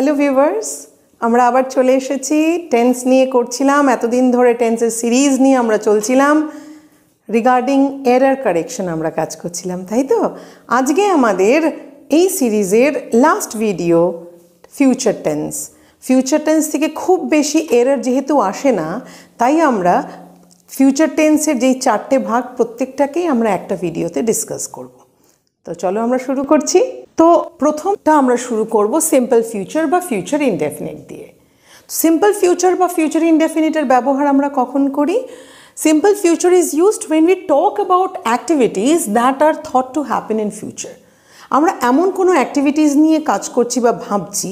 Hello viewers, আমরা আবার চলে এসেছি। টেন্স নিয়ে করছিলাম, এতদিন ধরে টেন্সের সিরিজ নিয়ে আমরা চলছিলাম। রিগার্ডিং এরর কারেকশন আমরা কাজ করছিলাম, তাই তো? আজকে আমাদের এই সিরিজের last video future tense. Future tense থেকে খুব বেশি এরর যেহেতু আসে না, তাই আমরা ফিউচার টেন্সের যেই 4টে ভাগ প্রত্যেকটাকেই আমরা একটা ভিডিওতে ডিসকাস করব। তো চলো আমরা শুরু করছি। তো প্রথমটা আমরা শুরু করব সিম্পল ফিউচার বা ফিউচার ইনডেফিনিট দিয়ে। সিম্পল ফিউচার বা ফিউচার ইনডেফিনিটের ব্যবহার আমরা কখন করি? Simple future is used when we talk about activities that are thought to happen in future. আমরা এমন কোনো অ্যাক্টিভিটিস নিয়ে কাজ করছি বা ভাবছি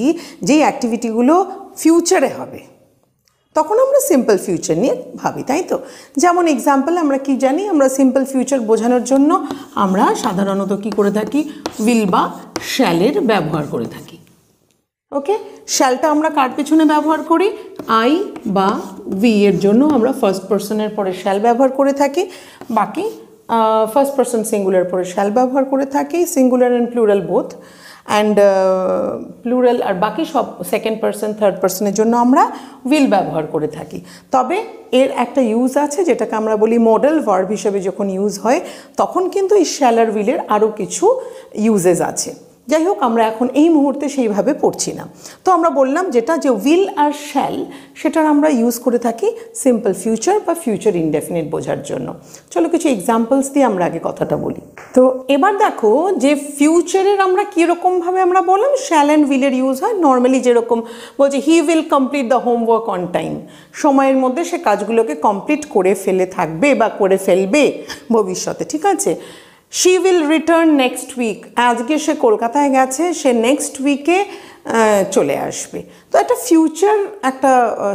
যেই অ্যাক্টিভিটিগুলো ফিউচারে হবে, তখন আমরা সিম্পল ফিউচার নিয়ে ভাবি, তাই তো? যেমন এক্সাম্পল আমরা কি জানি, আমরা সিম্পল ফিউচার বোঝানোর জন্য আমরা সাধারণত কি করে থাকি, উইল বা শ্যালের ব্যবহার করে থাকি। ওকে, শ্যালটা আমরা কার পেছনে ব্যবহার করি? আই বা উই এর জন্য আমরা ফার্স্ট পার্সনের পরে শ্যাল ব্যবহার করে থাকি, বাকি ফার্স্ট পার্সন সিঙ্গুলার পরে শ্যাল ব্যবহার করে থাকি, singular and plural both, and plural আর বাকি সব সেকেন্ড পার্সন থার্ড পার্সনের জন্য আমরা উইল ব্যবহার করে থাকি। তবে এর একটা ইউজ আছে যেটাকে আমরা বলি মডেল ভার্ব হিসেবে যখন ইউজ হয় তখন কিন্তু এই শ্যাল আর উইলের আরও কিছু ইউজেস আছে। যাই হোক, আমরা এখন এই মুহূর্তে সেইভাবে পড়ছি না। তো আমরা বললাম যেটা যে উইল আর শ্যাল, সেটার আমরা ইউজ করে থাকি সিম্পল ফিউচার বা ফিউচার ইনডেফিনিট বোঝার জন্য। চলো কিছু এক্সাম্পলস দিয়ে আমরা আগে কথাটা বলি। তো এবার দেখো যে ফিউচারের আমরা কীরকমভাবে আমরা বললাম শ্যাল অ্যান্ড উইলের ইউজ হয়। নর্মালি যেরকম বলছি, he will complete the homework on time, সময়ের মধ্যে সে কাজগুলোকে কমপ্লিট করে ফেলে থাকবে বা করে ফেলবে ভবিষ্যতে, ঠিক আছে? She will return next week, আজকে সে কলকাতায় গেছে, সে নেক্সট উইকে চলে আসবে। তো একটা ফিউচার একটা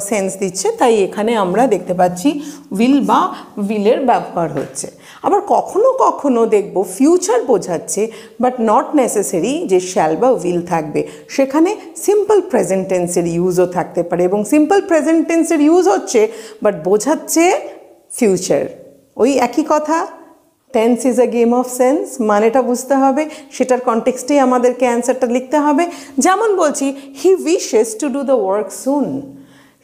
সেন্স দিচ্ছে, তাই এখানে আমরা দেখতে পাচ্ছি উইল বা উইলের ব্যবহার হচ্ছে। আবার কখনো কখনো দেখব ফিউচার বোঝাচ্ছে বাট নট নেসেসারি যে শ্যাল বা উইল থাকবে, সেখানে সিম্পল প্রেজেন্ট টেন্সের ইউজও থাকতে পারে, এবং সিম্পল প্রেজেন্ট টেন্সের ইউজ হচ্ছে বাট বোঝাচ্ছে ফিউচার। ওই একই কথা, tense is a game of sense, মানেটা বুঝতে হবে, সেটার কনটেক্সটেই আমাদেরকে অ্যান্সারটা লিখতে হবে। যেমন বলছি, he wishes to do the work soon.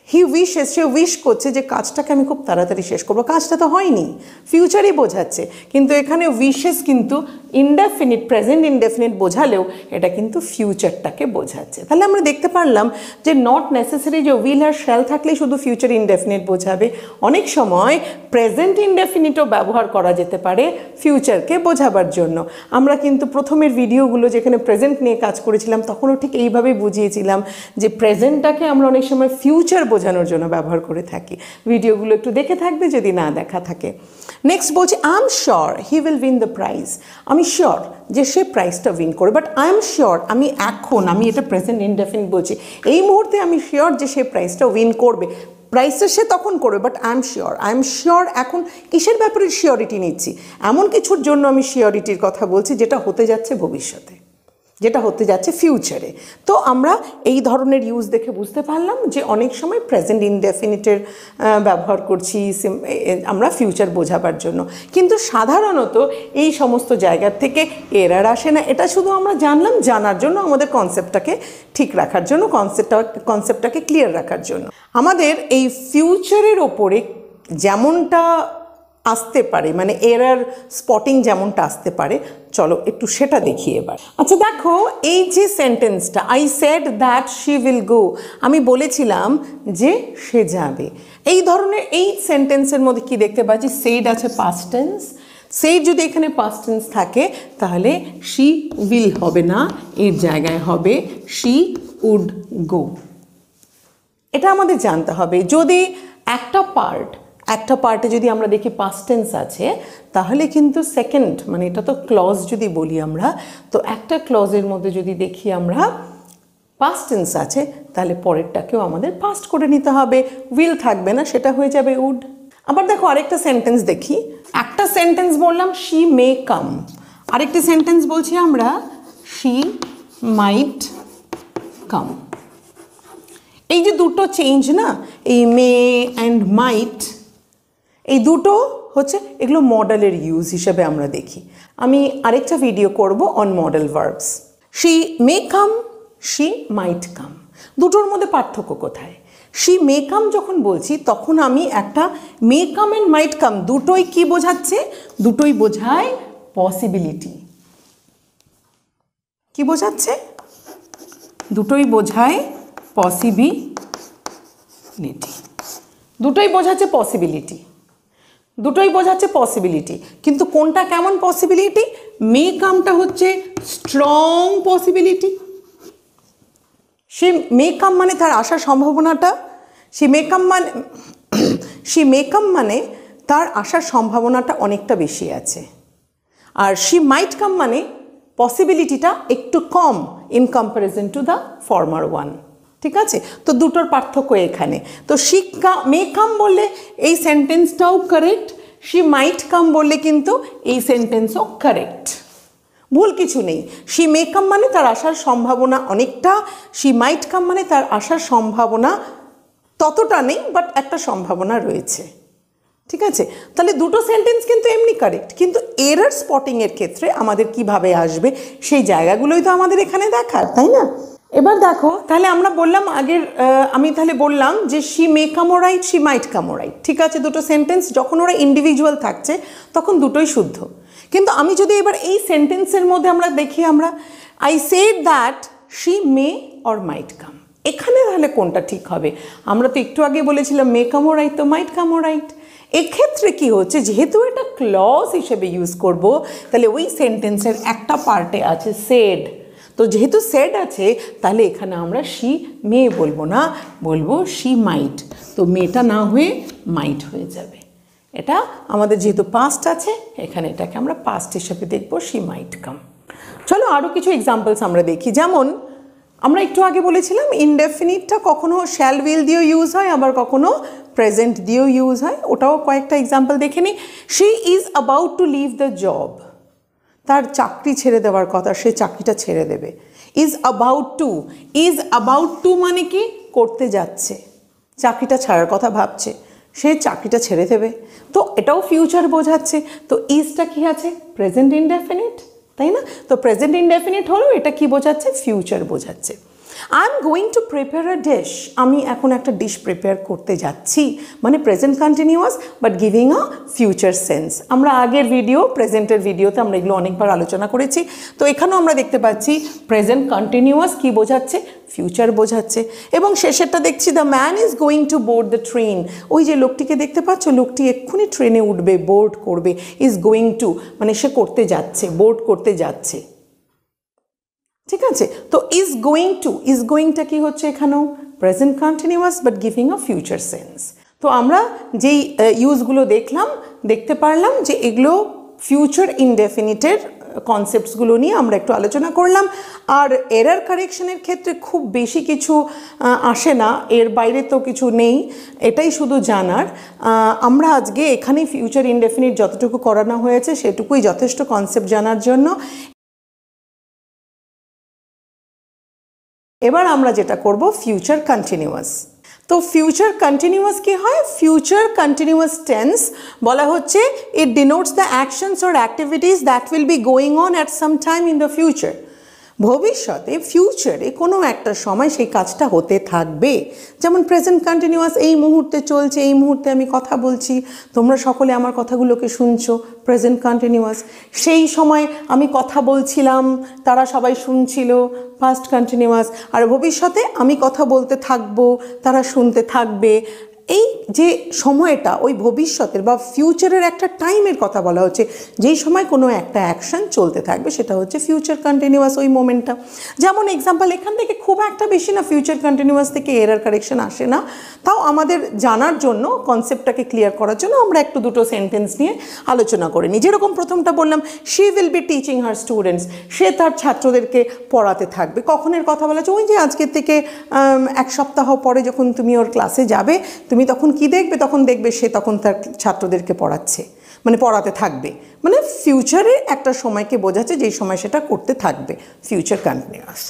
He wishes, সে উইশ করছে যে কাজটাকে আমি খুব তাড়াতাড়ি শেষ করবো, কাজটা তো হয়নি, ফিউচারই বোঝাচ্ছে। কিন্তু এখানে উইশেস কিন্তু ইনডেফিনিট, প্রেজেন্ট ইনডেফিনিট বোঝালেও এটা কিন্তু ফিউচারটাকে বোঝাচ্ছে। তাহলে আমরা দেখতে পারলাম যে নট নেসেসারি যে উইল আর শ্যাল থাকলেই শুধু ফিউচার ইনডেফিনিট বোঝাবে, অনেক সময় প্রেজেন্ট ইনডেফিনিটও ব্যবহার করা যেতে পারে ফিউচারকে বোঝাবার জন্য। আমরা কিন্তু প্রথমের ভিডিওগুলো যেখানে প্রেজেন্ট নিয়ে কাজ করেছিলাম তখনও ঠিক এইভাবেই বুঝিয়েছিলাম যে প্রেজেন্টটাকে আমরা অনেক সময় ফিউচার বোঝানোর জন্য ব্যবহার করে থাকি। ভিডিওগুলো একটু দেখে থাকবে যদি না দেখা থাকে। নেক্সট বলছি, I am sure he will win the prize. আমি শিওর যে সে প্রাইজটা উইন করবে, বাট আই এম শিওর, আমি এটা প্রেজেন্ট ইনডেফিনিট বলছি, এই মুহূর্তে আমি শিওর যে সে প্রাইজটা উইন করবে। প্রাইসটা সে তখন করবে, বাট আই এম শিওর এখন কিসের ব্যাপারে শিওরিটি নিচ্ছি? এমন কিছুর জন্য আমি শিওরিটির কথা বলছি যেটা হতে যাচ্ছে ভবিষ্যতে, যেটা হতে যাচ্ছে ফিউচারে। তো আমরা এই ধরনের ইউজ দেখে বুঝতে পারলাম যে অনেক সময় প্রেজেন্ট ইনডেফিনিটের ব্যবহার করছি আমরা ফিউচার বোঝাবার জন্য, কিন্তু সাধারণত এই সমস্ত জায়গার থেকে এরার আসে না। এটা শুধু আমরা জানলাম জানার জন্য, আমাদের কনসেপ্টটাকে ঠিক রাখার জন্য, কনসেপ্টটাকে ক্লিয়ার রাখার জন্য। আমাদের এই ফিউচারের ওপরে যেমনটা আসতে পারে, মানে এরার স্পটিং যেমনটা আসতে পারে, চলো একটু সেটা দেখি এবার। আচ্ছা দেখো, এই যে সেন্টেন্সটা, I said that she will go, আমি বলেছিলাম যে সে যাবে, এই ধরনের এই সেন্টেন্সের মধ্যে কি দেখতে পাচ্ছি? সেইড আছে পাস্ট টেন্স। সেইড যদি এখানে পাস্ট টেন্স থাকে তাহলে শি উইল হবে না, এর জায়গায় হবে শি উড গো। এটা আমাদের জানতে হবে। যদি একটা পার্টে যদি আমরা দেখি পাস্ট টেন্স আছে, তাহলে কিন্তু সেকেন্ড, মানে এটা তো ক্লজ যদি বলি আমরা, তো একটা ক্লজের মধ্যে যদি দেখি আমরা পাস্ট টেন্স আছে, তাহলে পরেরটাকেও আমাদের পাস্ট করে নিতে হবে, উইল থাকবে না, সেটা হয়ে যাবে উড। আবার দেখো আরেকটা সেন্টেন্স দেখি। একটা সেন্টেন্স বললাম শি মে কাম, আরেকটা সেন্টেন্স বলছি আমরা শি মাইট কাম। এই যে দুটো চেঞ্জ না, এই মে অ্যান্ড মাইট, এই দুটো হচ্ছে এগুলো মডেলের ইউজ হিসেবে আমরা দেখি। আমি আরেকটা ভিডিও করব on modal verbs. She may come, she might come. দুটোর মধ্যে পার্থক্য কোথায়? শি মে কাম যখন বলছি তখন আমি একটা মে কাম অ্যান্ড মাইট কাম দুটোই কি বোঝাচ্ছে? দুটোই বোঝায় পসিবিলিটি। কি বোঝাচ্ছে? দুটোই বোঝায় পসিবিলিটি। দুটোই বোঝাচ্ছে পসিবিলিটি, দুটোই বোঝাচ্ছে পসিবিলিটি। কিন্তু কোনটা কেমন পসিবিলিটি? মে কামটা হচ্ছে স্ট্রং পসিবিলিটি। সে মে কাম মানে তার আসার সম্ভাবনাটা, সে মে কাম মানে তার আসার সম্ভাবনাটা অনেকটা বেশি আছে। আর শি মাইট কাম মানে পসিবিলিটিটা একটু কম in comparison to the former one. ঠিক আছে, তো দুটোর পার্থক্য এখানে। তো শি মে কাম বললে এই সেন্টেন্সটাও কারেক্ট, শি মাইট কাম বললে কিন্তু এই সেন্টেন্সও কারেক্ট, ভুল কিছু নেই। শি মে কাম মানে তার আসার সম্ভাবনা অনেকটা, শি মাইট কাম মানে তার আসার সম্ভাবনা ততটা নেই, বাট একটা সম্ভাবনা রয়েছে। ঠিক আছে, তাহলে দুটো সেন্টেন্স কিন্তু এমনি কারেক্ট, কিন্তু এরর স্পটিংয়ের ক্ষেত্রে আমাদের কিভাবে আসবে সেই জায়গাগুলোই তো আমাদের এখানে দেখার, তাই না? এবার দেখো, তাহলে আমরা বললাম আগের, আমি তাহলে বললাম যে she may come all right, she might come all right. ঠিক আছে, দুটো সেন্টেন্স যখন ওরা ইন্ডিভিজুয়াল থাকছে তখন দুটোই শুদ্ধ। কিন্তু আমি যদি এবার এই সেন্টেন্সের মধ্যে আমরা দেখি, আমরা I said that she may or might come, এখানে তাহলে কোনটা ঠিক হবে? আমরা তো একটু আগে বলেছিলাম মে কাম ও রাইট, তো মাইট কাম ও রাইট। এক্ষেত্রে কি হচ্ছে, যেহেতু এটা ক্লজ হিসেবে ইউজ করব, তাহলে ওই সেন্টেন্সের একটা পার্টে আছে সেড। তো যেহেতু সেড আছে, তাহলে এখানে আমরা শি মে বলবো না, বলবো শি মাইট। তো মেটা না হয়ে মাইট হয়ে যাবে। এটা আমাদের যেহেতু পাস্ট আছে, এখানে এটাকে আমরা পাস্ট হিসেবে দেখবো, শি মাইট কাম। চলো আরও কিছু এক্সাম্পলস আমরা দেখি। যেমন আমরা একটু আগে বলেছিলাম ইনডেফিনিটটা কখনো শ্যাল উইল দিয়েও ইউজ হয়, আবার কখনো প্রেজেন্ট দিয়েও ইউজ হয়। ওটাও কয়েকটা এক্সাম্পল দেখে নিই। She is about to leave the job, তার চাকরি ছেড়ে দেওয়ার কথা, সে চাকরিটা ছেড়ে দেবে। ইজ অ্যাবাউট টু মানে কি? করতে যাচ্ছে, চাকরিটা ছাড়ার কথা ভাবছে, সে চাকরিটা ছেড়ে দেবে। তো এটাও ফিউচার বোঝাচ্ছে। তো ইজটা কি আছে? প্রেজেন্ট ইনডেফিনিট, তাই না? তো প্রেজেন্ট ইনডেফিনিট হলেও এটা কি বোঝাচ্ছে? ফিউচার বোঝাচ্ছে। I am going to prepare a dish, আমি এখন একটা ডিশ প্রিপেয়ার করতে যাচ্ছি, মানে present continuous but giving a future sense. আমরা আগের ভিডিও, প্রেজেন্টের ভিডিওতে আমরা এগুলো অনেকবার আলোচনা করেছি। তো এখানেও আমরা দেখতে পাচ্ছি প্রেজেন্ট কন্টিনিউয়াস কি বোঝাচ্ছে? ফিউচার বোঝাচ্ছে। এবং শেষেরটা দেখছি the man is going to board the train, ওই যে লোকটিকে দেখতে পাচ্ছ, লোকটি এক্ষুনি ট্রেনে উঠবে, বোর্ড করবে। ইজ গোয়িং টু মানে সে করতে যাচ্ছে, বোর্ড করতে যাচ্ছে। ঠিক আছে, তো ইজ গোয়িংটা কি হচ্ছে? এখানেও present continuous but giving a future sense. তো আমরা যেই ইউজগুলো দেখতে পারলাম যে এগুলো ফিউচার ইনডেফিনিটের কনসেপ্টসগুলো নিয়ে আমরা একটু আলোচনা করলাম। আর এরার কারেকশনের ক্ষেত্রে খুব বেশি কিছু আসে না, এর বাইরে তো কিছু নেই, এটাই শুধু জানার। আমরা আজকে এখানেই ফিউচার ইনডেফিনিট যতটুকু করানো হয়েছে সেটুকুই যথেষ্ট কনসেপ্ট জানার জন্য। এবার আমরা যেটা করব ফিউচার কন্টিনিউয়াস। তো ফিউচার কন্টিনিউয়াস কি হয়? ফিউচার কন্টিনিউয়াস টেন্স বলা হচ্ছে it denotes the actions or activities that will be going on at some time in the future. ভবিষ্যতে, ফিউচারে কোনো একটা সময় সেই কাজটা হতে থাকবে। যেমন প্রেজেন্ট কন্টিনিউয়াস, এই মুহূর্তে চলছে, এই মুহূর্তে আমি কথা বলছি, তোমরা সকলে আমার কথাগুলোকে শুনছো, প্রেজেন্ট কন্টিনিউয়াস। সেই সময় আমি কথা বলছিলাম, তারা সবাই শুনছিল, পাস্ট কন্টিনিউয়াস। আর ভবিষ্যতে আমি কথা বলতে থাকবো, তারা শুনতে থাকবে। এই যে সময়টা ওই ভবিষ্যতের বা ফিউচারের একটা টাইমের কথা বলা হচ্ছে, যেই সময় কোনো একটা অ্যাকশন চলতে থাকবে, সেটা হচ্ছে ফিউচার কন্টিনিউয়াস ওই মোমেন্টটা। যেমন এক্সাম্পল, এখান থেকে খুব একটা বেশি না, ফিউচার কন্টিনিউয়াস থেকে এরার কারেকশন আসে না, তাও আমাদের জানার জন্য, কনসেপ্টটাকে ক্লিয়ার করার জন্য আমরা একটু দুটো সেন্টেন্স নিয়ে আলোচনা করে নিই। যেরকম প্রথমটা বললাম, she will be teaching her students, সে তার ছাত্রদেরকে পড়াতে থাকবে। কখনের কথা বলা হচ্ছে? ওই যে আজকের থেকে এক সপ্তাহ পরে যখন তুমি ওর ক্লাসে যাবে, তুমি তখন কি দেখবে? তখন দেখবে সে তখন তার ছাত্রদেরকে পড়াচ্ছে। মানে পড়াতে থাকবে, মানে ফিউচারে একটা সময়কে বোঝাচ্ছে যেই সময় সেটা করতে থাকবে, ফিউচার কন্টিনিউয়াস।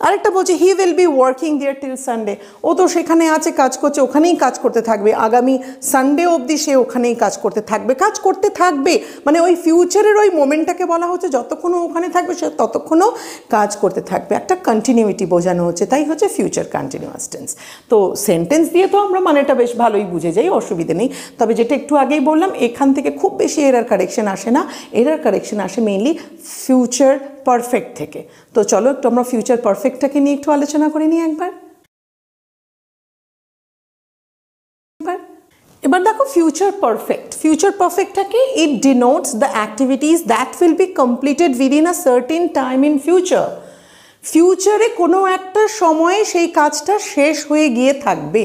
আরেকটা বলছে he will be working there till Sunday, ও তো সেখানে আছে, কাজ করছে, ওখানেই কাজ করতে থাকবে, আগামী সানডে অবধি সে ওখানেই কাজ করতে থাকবে, মানে ওই ফিউচারের ওই মোমেন্টটাকে বলা হচ্ছে যতক্ষণও ওখানে থাকবে সে ততক্ষণও কাজ করতে থাকবে, একটা কন্টিনিউইটি বোঝানো হচ্ছে, তাই হচ্ছে ফিউচার কন্টিনিউয়াস টেন্স। তো সেন্টেন্স দিয়ে তো আমরা মানেটা বেশ ভালোই বুঝে যাই, অসুবিধে নেই। তবে যেটা একটু আগেই বললাম, এখান থেকে খুব বেশি এরার কারেকশন আসে না, এরার কারেকশন আসে মেইনলি ফিউচার পারফেক্ট থেকে। তো চলো একটু আমরা ফিউচার পারফেক্টটাকে নিয়ে একটু আলোচনা করে নিই একবার। এবার দেখো ফিউচার পারফেক্টটাকে it denotes the activities that will be completed within a certain time in ফিউচারে কোনো একটা সময়ে সেই কাজটা শেষ হয়ে গিয়ে থাকবে।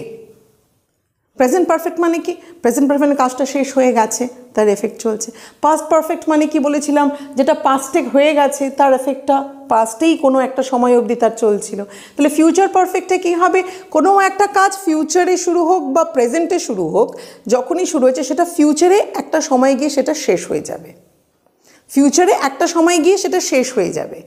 প্রেজেন্ট পারফেক্ট মানে কি? প্রেজেন্ট পারফেক্ট কাজটা শেষ হয়ে গেছে, তার এফেক্ট চলছে। পাস্ট পারফেক্ট মানে কি বলেছিলাম, যেটা পাস্টে হয়ে গেছে তার এফেক্টটা পাস্টেই কোনো একটা সময় অবধি তার চলছিল। তাহলে ফিউচার পারফেক্টে কী হবে, কোনো একটা কাজ ফিউচারে শুরু হোক বা প্রেজেন্টে শুরু হোক, যখনই শুরু হয়েছে সেটা ফিউচারে একটা সময় গিয়ে সেটা শেষ হয়ে যাবে,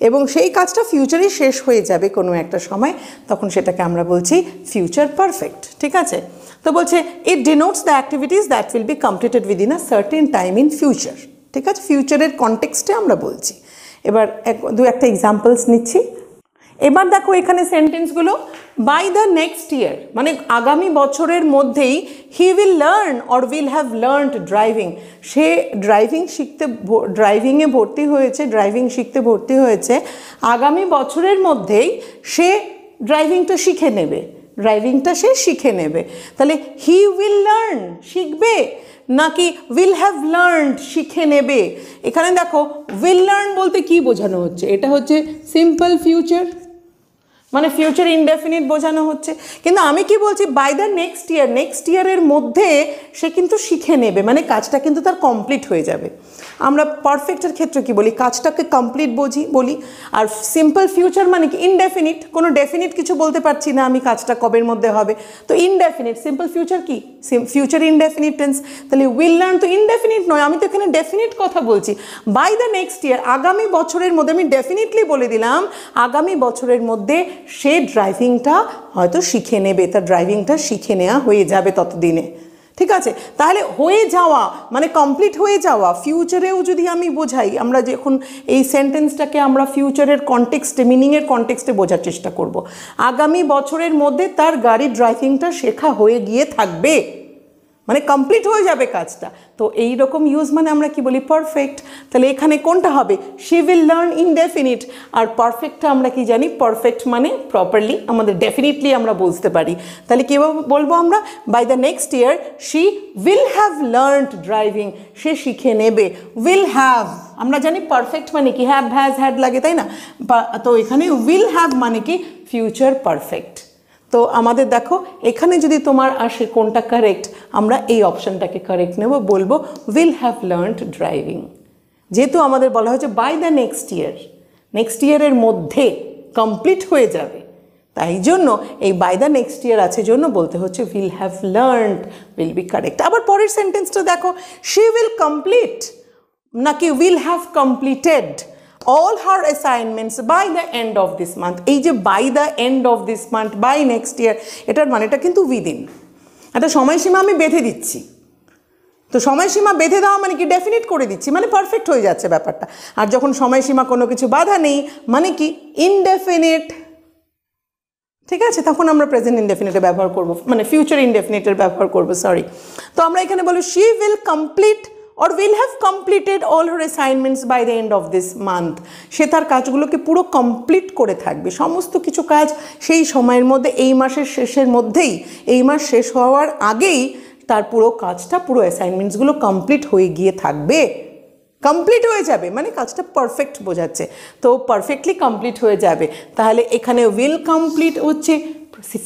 এবং সেই কাজটা ফিউচারে শেষ হয়ে যাবে কোনো একটা সময়, তখন সেটাকে আমরা বলছি ফিউচার পারফেক্ট। ঠিক আছে, তো বলছে it denotes the activities that will be completed within a certain time in future. ঠিক আছে, ফিউচারের কনটেক্সটে আমরা বলছি। এবার দু একটা এক্সাম্পলস নিচ্ছি। এবার দেখো এখানে সেন্টেন্সগুলো, বাই দ্য নেক্সট ইয়ার মানে আগামী বছরের মধ্যেই, he will learn or will have learned driving, say driving শিখতে ভর্তি হয়েছে, আগামী বছরের মধ্যেই সে ড্রাইভিংটা শিখে নেবে। তাহলে হি উইল লার্ন শিখবে নাকি উইল হ্যাভ লার্নড শিখে নেবে? এখানে দেখো উইল লার্ন বলতে কি বোঝানো হচ্ছে, এটা হচ্ছে সিম্পল ফিউচার, মানে ফিউচার ইনডেফিনিট বোঝানো হচ্ছে। কিন্তু আমি কি বলছি, বাই দ্য নেক্সট ইয়ারের মধ্যে সে কিন্তু শিখে নেবে, মানে কাজটা কিন্তু তার কমপ্লিট হয়ে যাবে। আমরা পারফেক্টের ক্ষেত্রে কি বলি, কাজটাকে কমপ্লিট বলি। আর সিম্পল ফিউচার মানে কি ইনডেফিনিট, কোনো ডেফিনিট কিছু বলতে পারছি না আমি কাজটা কবের মধ্যে হবে, তো ইনডেফিনিট। সিম্পল ফিউচার কি, ফিউচার ইনডেফিনিট টেন্স। তাহলে উইল লার্ন তো ইনডেফিনিট নয়, আমি তো এখানে ডেফিনিট কথা বলছি। বাই দ্য নেক্সট ইয়ার আগামী বছরের মধ্যে, আমি ডেফিনিটলি বলে দিলাম আগামী বছরের মধ্যে সে ড্রাইভিংটা হয়তো শিখে নেবে, তার ড্রাইভিংটা শিখে নেওয়া হয়ে যাবে ততদিনে। ঠিক আছে, তাহলে হয়ে যাওয়া মানে কমপ্লিট হয়ে যাওয়া, ফিউচারেও যদি আমি বোঝাই, আমরা যখন এই সেন্টেন্সটাকে আমরা ফিউচারের কনটেক্সটে, মিনিংয়ের কনটেক্সটে বোঝার চেষ্টা করব, আগামী বছরের মধ্যে তার গাড়ির ড্রাইভিংটা শেখা হয়ে গিয়ে থাকবে, মানে কমপ্লিট হয়ে যাবে কাজটা। তো এই রকম ইউজ মানে আমরা কি বলি, পারফেক্ট। তাহলে এখানে কোনটা হবে, শি উইল লার্ন ইনডেফিনিট। আর পারফেক্টটা আমরা কি জানি, পারফেক্ট মানে প্রপারলি, আমাদের ডেফিনিটলি আমরা বুঝতে পারি। তাহলে কীভাবে বলবো আমরা, by the next year she will have learned driving, সে শিখে নেবে। উইল হ্যাভ আমরা জানি পারফেক্ট মানে কি, হ্যাভ হ্যাজ হ্যাড লাগে, তাই না? তো এখানে উইল হ্যাভ মানে কি ফিউচার পারফেক্ট। তো আমাদের দেখো এখানে যদি তোমার আসে কোনটা কারেক্ট, আমরা এই অপশানটাকে কারেক্ট নেব, বলবো উইল হ্যাভ লার্নড ড্রাইভিং। যেহেতু আমাদের বলা হয়েছে বাই দ্য নেক্সট ইয়ারের মধ্যে কমপ্লিট হয়ে যাবে, তাই জন্য এই বাই দ্য নেক্সট ইয়ার আছে জন্য বলতে হচ্ছে will have learned, will be correct. আবার পরের সেন্টেন্সটা দেখো, শি উইল কমপ্লিট নাকি will have completed all her assignments by the end of this month। এই যে by the end of this month, by next year, এটার মানেটা কিন্তু উইদিন, একটা সময়সীমা আমি বেঁধে দিচ্ছি। তো সময়সীমা বেঁধে দেওয়া মানে কি, ডেফিনিট করে দিচ্ছি, মানে পারফেক্ট হয়ে যাচ্ছে ব্যাপারটা। আর যখন সময়সীমা কোনো কিছু বাধা নেই মানে কি ইনডেফিনিট। ঠিক আছে, তখন আমরা প্রেজেন্ট ইনডেফিনিটের ব্যবহার করব, মানে ফিউচার ইনডেফিনিটের ব্যবহার করব, সরি। তো আমরা এখানে বলি she will complete or will have completed all her assignments by the end of this month। সে তার কাজগুলোকে পুরো কমপ্লিট করে থাকবে, সমস্ত কিছু কাজ সেই সময়ের মধ্যে, এই মাসের শেষের মধ্যেই, এই মাস শেষ হওয়ার আগেই তার পুরো কাজটা, পুরো অ্যাসাইনমেন্টসগুলো কমপ্লিট হয়ে গিয়ে থাকবে, কমপ্লিট হয়ে যাবে, মানে কাজটা পারফেক্ট বোঝাচ্ছে। তো পারফেক্টলি কমপ্লিট হয়ে যাবে। তাহলে এখানে উইল কমপ্লিট হচ্ছে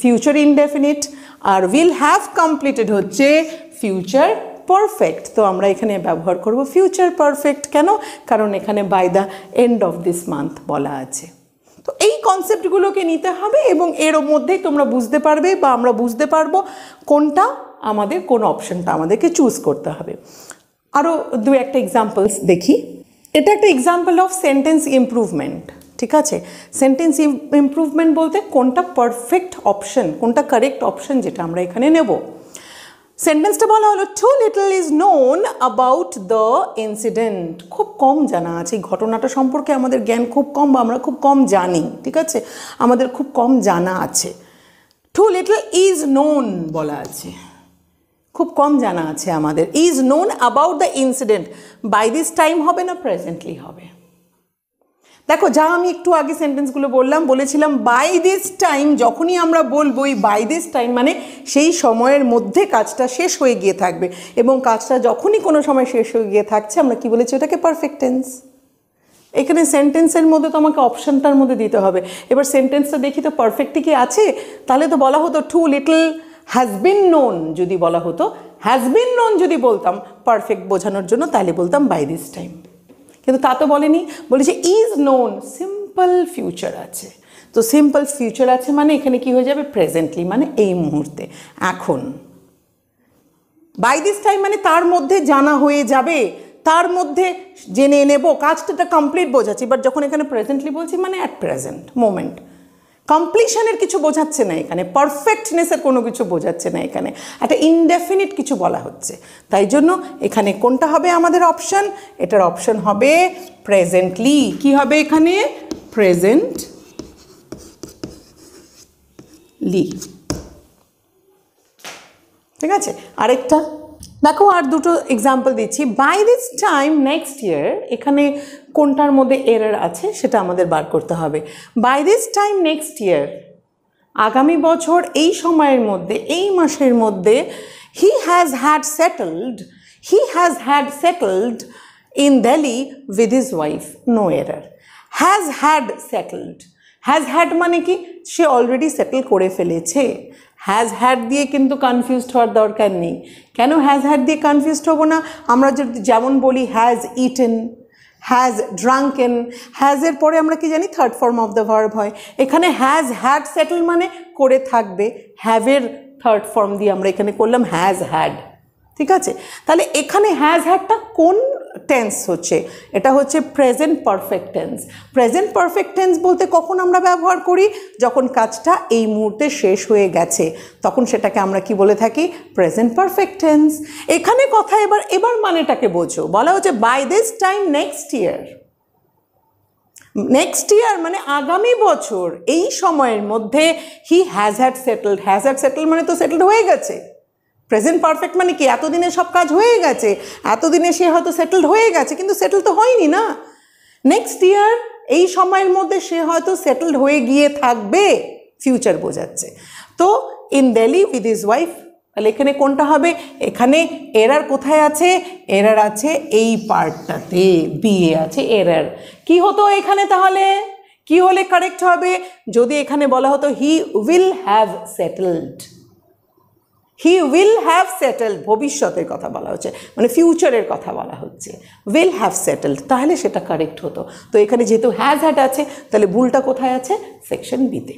ফিউচার ইনডেফিনিট, আর উইল হ্যাভ কমপ্লিটেড হচ্ছে ফিউচার পারফেক্ট। তো আমরা এখানে ব্যবহার করব ফিউচার পারফেক্ট। কেন? কারণ এখানে by the end of this month বলা আছে। তো এই কনসেপ্টগুলোকে নিতে হবে এবং এর মধ্যেই তোমরা বুঝতে পারবে বা আমরা বুঝতে পারবো কোনটা আমাদের, কোন অপশনটা আমাদেরকে চুজ করতে হবে। আরও দু একটা এক্সাম্পলস দেখি। এটা একটা এক্সাম্পল অফ সেন্টেন্স ইমপ্রুভমেন্ট, ঠিক আছে? সেন্টেন্স ইমপ্রুভমেন্ট বলতে কোনটা পারফেক্ট অপশন, কোনটা কারেক্ট অপশন, যেটা আমরা এখানে নেব। সেন্টেন্সটা বলা হলো too little is known about the incident. খুব কম জানা আছে, এই ঘটনাটা সম্পর্কে আমাদের জ্ঞান খুব কম, বা আমরা খুব কম জানি, ঠিক আছে? আমাদের খুব কম জানা আছে। টু লিটল ইজ নোন বলা আছে, খুব কম জানা আছে আমাদের। Is known about the incident, by this time হবে না প্রেজেন্টলি হবে? দেখো, যা আমি একটু আগে সেন্টেন্সগুলো বলেছিলাম বাই দিস টাইম, যখনই আমরা বলবো এই বাই দিস টাইম মানে সেই সময়ের মধ্যে কাজটা শেষ হয়ে গিয়ে থাকবে, এবং কাজটা যখনই কোনো সময় শেষ হয়ে গিয়ে থাকছে আমরা কি বলেছি, ওটাকে পারফেক্ট টেন্স। এখানে সেন্টেন্সের মধ্যে তো আমাকে অপশানটার মধ্যে দিতে হবে। এবার সেন্টেন্সটা দেখি তো পারফেক্টই কি আছে, তাহলে তো বলা হতো too little has been known, যদি বলা হতো হ্যাজ বিন নোন যদি বলতাম পারফেক্ট বোঝানোর জন্য, তাহলে বলতাম বাই দিস টাইম। কিন্তু তা তো বলেনি, বলেছে ইজ নোন, সিম্পল ফিউচার আছে। তো সিম্পল ফিউচার আছে মানে এখানে কি হয়ে যাবে, প্রেজেন্টলি মানে এই মুহূর্তে, এখন। বাই দিস টাইম মানে তার মধ্যে জানা হয়ে যাবে, তার মধ্যে জেনে নেব, কাজটা কমপ্লিট বোঝাচ্ছি। বাট যখন এখানে প্রেজেন্টলি বলছি মানে অ্যাট প্রেজেন্ট মোমেন্ট, কমপ্লিশনের কিছু বোঝাচ্ছে না এখানে, পারফেক্টনেসের কোনো কিছু বোঝাচ্ছে না এখানে, একটা ইনডেফিনিট কিছু বলা হচ্ছে। তাই জন্য এখানে কোনটা হবে আমাদের অপশান, এটার অপশান হবে প্রেজেন্টলি। কি হবে এখানে, প্রেজেন্টলি, ঠিক আছে? আরেকটা দেখো, আর দুটো এক্সাম্পল দিচ্ছি। By this time next year, এখানে কোনটার মধ্যে এরর আছে সেটা আমাদের বার করতে হবে। By this time next year, আগামী বছর এই সময়ের মধ্যে, এই মাসের মধ্যে, he has had settled in Delhi with his wife, no error. Has had মানে কি, সে অলরেডি সেটেল করে ফেলেছে। হ্যাজ হ্যাড দিয়ে কিন্তু কনফিউজড হওয়ার দরকার নেই। কেন হ্যাজ হ্যাড দিয়ে কনফিউজড হবো না? আমরা যদি যেমন বলি হ্যাজ ইটেন, হ্যাজ ড্রাঙ্কেন, হ্যাজের পরে আমরা কি জানি third form of the verb হয়। এখানে হ্যাজ হ্যাড সেটেল মানে করে থাকবে, হ্যাভের থার্ড ফর্ম দিয়ে আমরা এখানে করলাম হ্যাজ হ্যাড, ঠিক আছে? তাহলে এখানে হ্যাজ হ্যাডটা কোন টেন্স হচ্ছে, এটা হচ্ছে present perfect tense. Present perfect tense বলতে কখন আমরা ব্যবহার করি, যখন কাজটা এই মুহূর্তে শেষ হয়ে গেছে, তখন সেটাকে আমরা কি বলে থাকি, প্রেজেন্ট পারফেক্ট টেন্স। এখানে কথা এবার মানেটাকে বোঝো। বলা হচ্ছে by this time next year, next year মানে আগামী বছর এই সময়ের মধ্যে হি হ্যাজ হ্যাড সেটেলড মানে তো সেটেলড হয়ে গেছে। প্রেজেন্ট পারফেক্ট মানে কি, এতদিনে সব কাজ হয়ে গেছে, এতদিনে সে হয়তো সেটেলড হয়ে গেছে, কিন্তু সেটেল তো হয়নি না। নেক্সট ইয়ার এই সময়ের মধ্যে সে হয়তো সেটেলড হয়ে গিয়ে থাকবে, ফিউচার বোঝাচ্ছে। তো in Delhi with his wife, তাহলে এখানে কোনটা হবে, এখানে এরার কোথায় আছে, এরার আছে এই পার্টটাতে, বিয়ে আছে এরার। কি হতো এখানে, তাহলে কি হলে কারেক্ট হবে, যদি এখানে বলা হতো he will have settled, he will have settled, ভবিষ্যতের কথা বলা হচ্ছে, মানে ফিউচারের কথা বলা হচ্ছে, উইল হ্যাভ সেটেলড, তাহলে সেটা কারেক্ট হতো। তো এখানে যেহেতু হ্যাজ হ্যাড আছে, তাহলে ভুলটা কোথায় আছে, সেকশন বিতে।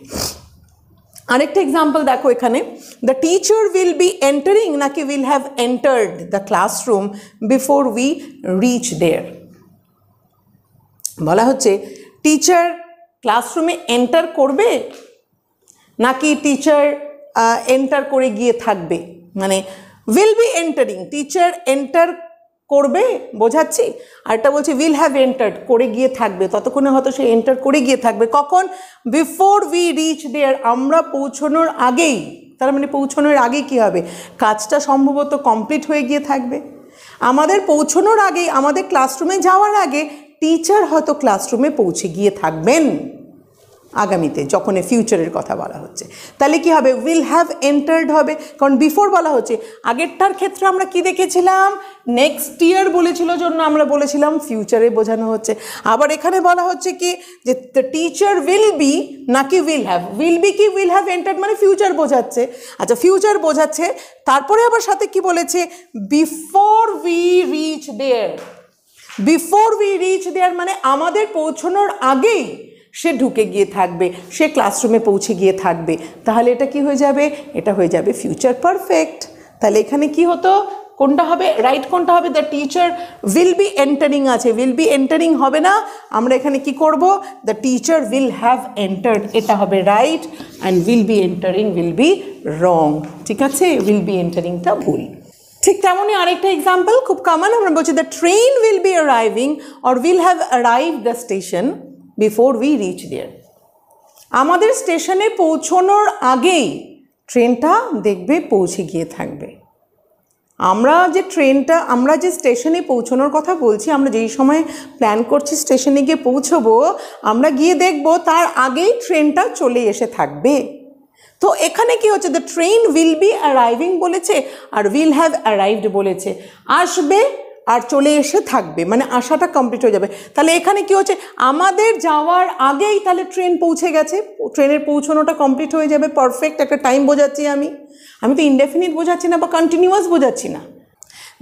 আরেকটা এক্সাম্পল দেখো এখানে, the teacher will be entering নাকি will have entered the classroom before we reach there. বলা হচ্ছে টিচার ক্লাসরুমে এন্টার করবে নাকি টিচার এন্টার করে গিয়ে থাকবে, মানে will be entering, teacher enter করবে বোঝাচ্ছি, আর একটা বলছি উইল হ্যাভ এন্টার্ড, করে গিয়ে থাকবে, ততক্ষণে হয়তো সে এন্টার করে গিয়ে থাকবে। কখন, বিফোর উই রিচ দেয়ার, আমরা পৌঁছানোর আগেই। তার মানে পৌঁছানোর আগে কি হবে, কাজটা সম্ভবত কমপ্লিট হয়ে গিয়ে থাকবে। আমাদের পৌঁছানোর আগেই, আমাদের ক্লাসরুমে যাওয়ার আগে টিচার হয়তো ক্লাসরুমে পৌঁছে গিয়ে থাকবেন আগামীতে, যখন ফিউচারের কথা বলা হচ্ছে। তাহলে কি হবে, উইল হ্যাভ এন্টার্ড হবে, কারণ বিফোর বলা হচ্ছে। আগেরটার ক্ষেত্রে আমরা কি দেখেছিলাম, নেক্সট ইয়ার বলেছিল জন্য আমরা বলেছিলাম ফিউচারে বোঝানো হচ্ছে। আবার এখানে বলা হচ্ছে কি যে দ্য টিচার উইল বি নাকি উইল হ্যাভ, উইল বি কি উইল হ্যাভ এন্টার্ড মানে ফিউচার বোঝাচ্ছে। আচ্ছা, ফিউচার বোঝাচ্ছে, তারপরে আবার সাথে কি বলেছে, before we reach there, before we reach there মানে আমাদের পৌঁছানোর আগেই সে ঢুকে গিয়ে থাকবে, সে ক্লাসরুমে পৌঁছে গিয়ে থাকবে। তাহলে এটা কি হয়ে যাবে, এটা হয়ে যাবে ফিউচার পারফেক্ট। তাহলে এখানে কি হতো, কোনটা হবে রাইট, কোনটা হবে the teacher will be entering আছে, উইল বি এন্টারিং হবে না, আমরা এখানে কি করব the teacher will have entered, এটা হবে right, and will be entering will be wrong, ঠিক আছে, উইল বি এন্টারিংটা ভুল। ঠিক তেমনই আরেকটা এক্সাম্পল খুব কমন, আমরা বলছি the train will be arriving or will have arrive the station before we reach there. আমাদের স্টেশনে পৌঁছানোর আগেই ট্রেনটা দেখবে পৌঁছে গিয়ে থাকবে। আমরা যে স্টেশনে পৌঁছানোর কথা বলছি, আমরা যেই সময় প্ল্যান করছি স্টেশনে গিয়ে পৌঁছবো, আমরা গিয়ে দেখব তার আগেই ট্রেনটা চলে এসে থাকবে। তো এখানে কি হচ্ছে, the train will be arriving বলেছে আর উইল হ্যাভ অ্যারাইভড বলেছে, আসবে আর চলে এসে থাকবে, মানে আসাটা কমপ্লিট হয়ে যাবে। তাহলে এখানে কি হচ্ছে, আমাদের যাওয়ার আগেই তাহলে ট্রেন পৌঁছে গেছে, ট্রেনের পৌঁছানোটা কমপ্লিট হয়ে যাবে, পারফেক্ট একটা টাইম বোঝাচ্ছি আমি তো ইনডেফিনিট বোঝাচ্ছি না বা কন্টিনিউয়াস বোঝাচ্ছি না।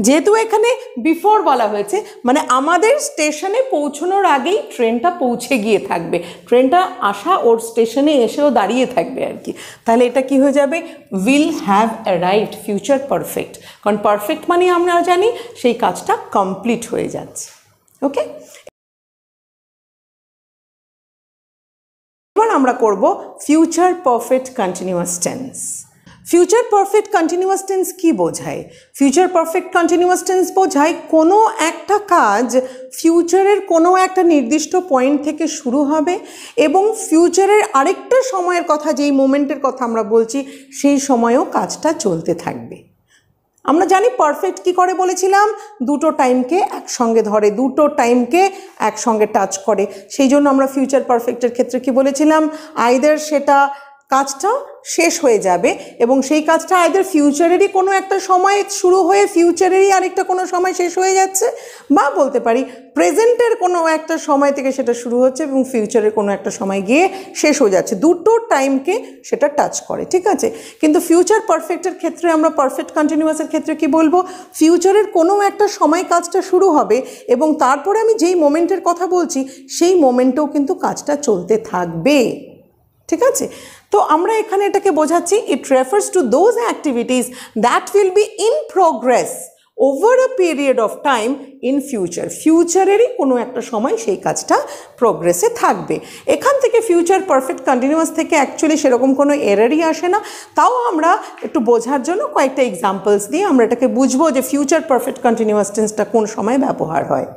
যেহেতু এখানে বিফোর বলা হয়েছে, মানে আমাদের স্টেশনে পৌঁছানোর আগেই ট্রেনটা পৌঁছে গিয়ে থাকবে, ট্রেনটা আসা ওর স্টেশনে এসেও দাঁড়িয়ে থাকবে আর কি। তাহলে এটা কি হয়ে যাবে, will have arrived, future perfect, কারণ পারফেক্ট মানে আমরা জানি সেই কাজটা কমপ্লিট হয়ে যাচ্ছে। ওকে, এবার আমরা করব future perfect continuous tense. Future perfect continuous tense কি বোঝায়? ফিউচার পারফেক্ট কন্টিনিউয়াস টেন্স বোঝায় কোনো একটা কাজ ফিউচারের কোনো একটা নির্দিষ্ট পয়েন্ট থেকে শুরু হবে এবং ফিউচারের আরেকটা সময়ের কথা, যেই মোমেন্টের কথা আমরা বলছি, সেই সময়েও কাজটা চলতে থাকবে। আমরা জানি পারফেক্ট কি করে বলেছিলাম, দুটো টাইমকে একসঙ্গে ধরে, দুটো টাইমকে একসঙ্গে টাচ করে। সেই জন্য আমরা ফিউচার পারফেক্টের ক্ষেত্রে কি বলেছিলাম, আইদার সেটা কাজটা শেষ হয়ে যাবে এবং সেই কাজটা আইদার ফিউচারেরই কোনো একটা সময় শুরু হয়ে ফিউচারেরই আরেকটা কোনো সময় শেষ হয়ে যাচ্ছে, বা বলতে পারি প্রেজেন্টের কোনো একটা সময় থেকে সেটা শুরু হচ্ছে এবং ফিউচারের কোনো একটা সময় গিয়ে শেষ হয়ে যাচ্ছে। দুটো টাইমকে সেটা টাচ করে, ঠিক আছে। কিন্তু ফিউচার পারফেক্টের ক্ষেত্রে আমরা পারফেক্ট কন্টিনিউয়াসের ক্ষেত্রে কি বলবো, ফিউচারের কোনো একটা সময় কাজটা শুরু হবে এবং তারপরে আমি যেই মোমেন্টের কথা বলছি সেই মোমেন্টেও কিন্তু কাজটা চলতে থাকবে, ঠিক আছে। তো আমরা এখানে এটাকে বোঝাচ্ছি, it refers to those activities that will be in progress over a period of time in future. ফিউচারেরই কোনো একটা সময় সেই কাজটা প্রোগ্রেসে থাকবে। এখান থেকে ফিউচার পারফেক্ট কন্টিনিউয়াস থেকে অ্যাকচুয়ালি সেরকম কোনো এরারই আসে না। তাও আমরা একটু বোঝার জন্য কয়েকটা এক্সাম্পলস দিয়ে আমরা এটাকে বুঝবো যে ফিউচার পারফেক্ট কন্টিনিউয়াস টেন্সটা কোন সময় ব্যবহার হয়।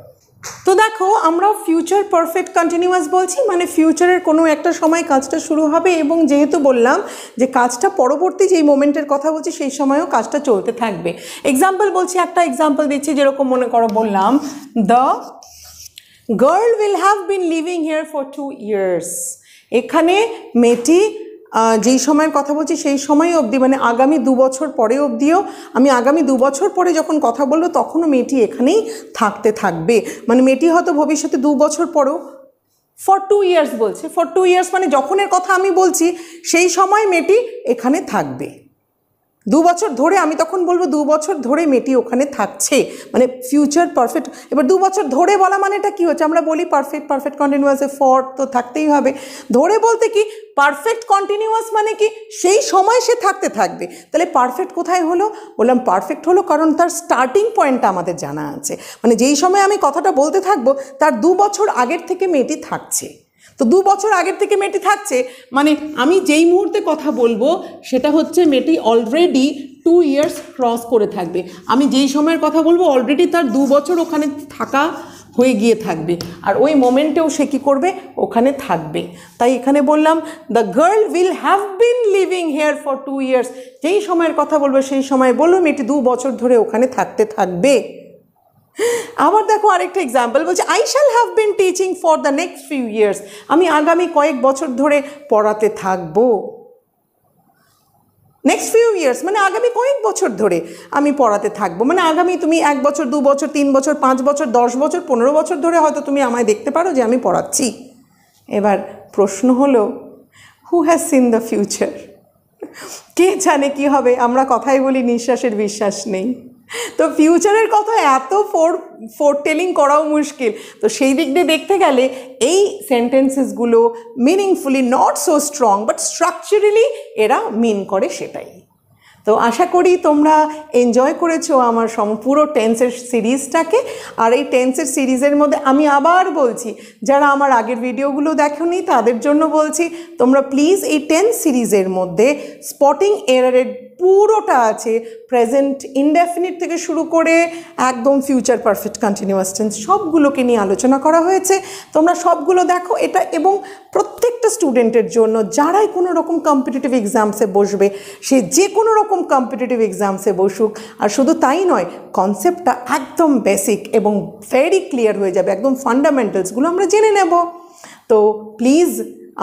তো দেখো, আমরা ফিউচার পারফেক্ট কন্টিনিউয়াস বলছি, মানে ফিউচারের কোনো একটা সময় কাজটা শুরু হবে এবং যেহেতু বললাম যে কাজটা পরবর্তী যেই মোমেন্টের কথা বলছি সেই সময়ও কাজটা চলতে থাকবে। এক্সাম্পল বলছি, একটা এক্সাম্পল দিচ্ছি, যেরকম মনে করো বললাম the girl will have been living here for 2 years। এখানে মেয়েটি যেই সময়ের কথা বলছি সেই সময় অবধি, মানে আগামী 2 বছর পরে অবধিও, আমি আগামী 2 বছর পরে যখন কথা বলবো তখনও মেয়েটি এখানেই থাকতে থাকবে। মানে মেয়েটি হয়তো ভবিষ্যতে 2 বছর পরেও, ফর 2 years বলছে, ফর 2 years মানে যখনের কথা আমি বলছি সেই সময় মেয়েটি এখানে থাকবে। 2 বছর ধরে, আমি তখন বলবো 2 বছর ধরে মেয়েটি ওখানে থাকছে, মানে ফিউচার পারফেক্ট। এবার 2 বছর ধরে বলা মানে এটা কী হচ্ছে, আমরা বলি পারফেক্ট কন্টিনিউয়াসে ফর তো থাকতেই হবে। ধরে বলতে কি, পারফেক্ট কন্টিনিউয়াস মানে কি সেই সময় সে থাকতে থাকবে। তাহলে পারফেক্ট কোথায় হলো, বললাম পারফেক্ট হলো কারণ তার স্টার্টিং পয়েন্টটা আমাদের জানা আছে, মানে যেই সময় আমি কথাটা বলতে থাকবো তার 2 বছর আগের থেকে মেয়েটি থাকছে। তো 2 বছর আগের থেকে মেয়েটি থাকছে মানে আমি যেই মুহূর্তে কথা বলবো সেটা হচ্ছে মেয়েটি অলরেডি 2 years ক্রস করে থাকবে। আমি যেই সময়ের কথা বলবো অলরেডি তার 2 বছর ওখানে থাকা হয়ে গিয়ে থাকবে, আর ওই মোমেন্টেও সে কী করবে, ওখানে থাকবে। তাই এখানে বললাম the girl will have been living here for 2 years। যেই সময়ের কথা বলবো সেই সময় বলবো মেয়েটি 2 বছর ধরে ওখানে থাকতে থাকবে। আবার দেখো আরেকটা এক্সাম্পল বলছে, I shall have been teaching for the next few years. আমি আগামী কয়েক বছর ধরে পড়াতে থাকবো। নেক্সট ফিউ ইয়ার্স মানে আগামী কয়েক বছর ধরে আমি পড়াতে থাকবো, মানে আগামী তুমি 1 বছর 2 বছর 3 বছর 5 বছর 10 বছর 15 বছর ধরে হয়তো তুমি আমায় দেখতে পারো যে আমি পড়াচ্ছি। এবার প্রশ্ন হলো, who has seen the future? কে জানে কি হবে? আমরা কথাই বলি নিঃশ্বাসের বিশ্বাস নেই। তো ফিউচারের কথা এত ফোরটেলিং করাও মুশকিল। তো সেই দিক দিয়ে দেখতে গেলে এই সেন্টেন্সেসগুলো meaningfully not so strong, but structurally এরা মিন করে সেটাই। তো আশা করি তোমরা এনজয় করেছো আমার পুরো টেন্সের সিরিজটাকে। আর এই টেন্সের সিরিজের মধ্যে আমি আবার বলছি, যারা আমার আগের ভিডিওগুলো দেখোনি তাদের জন্য বলছি, তোমরা প্লিজ এই টেন্স সিরিজের মধ্যে স্পটিং এরারের পুরোটা আছে, প্রেজেন্ট ইনডেফিনিট থেকে শুরু করে একদম ফিউচার পারফেক্ট কন্টিনিউয়াস টেন্স সবগুলোকে নিয়ে আলোচনা করা হয়েছে। তোমরা সবগুলো দেখো এটা, এবং প্রত্যেকটা স্টুডেন্টের জন্য যারাই কোনো রকম কম্পিটিটিভ এক্সামসে বসবে, সে যে কোনো রকম কম্পিটিটিভ এক্সামসে বসুক। আর শুধু তাই নয়, কনসেপ্টটা একদম বেসিক এবং ভেরি ক্লিয়ার হয়ে যাবে, একদম ফান্ডামেন্টালসগুলো আমরা জেনে নেব। তো প্লিজ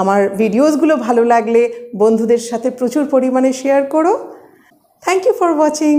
আমার ভিডিওসগুলো ভালো লাগলে বন্ধুদের সাথে প্রচুর পরিমাণে শেয়ার করো। Thank you for watching.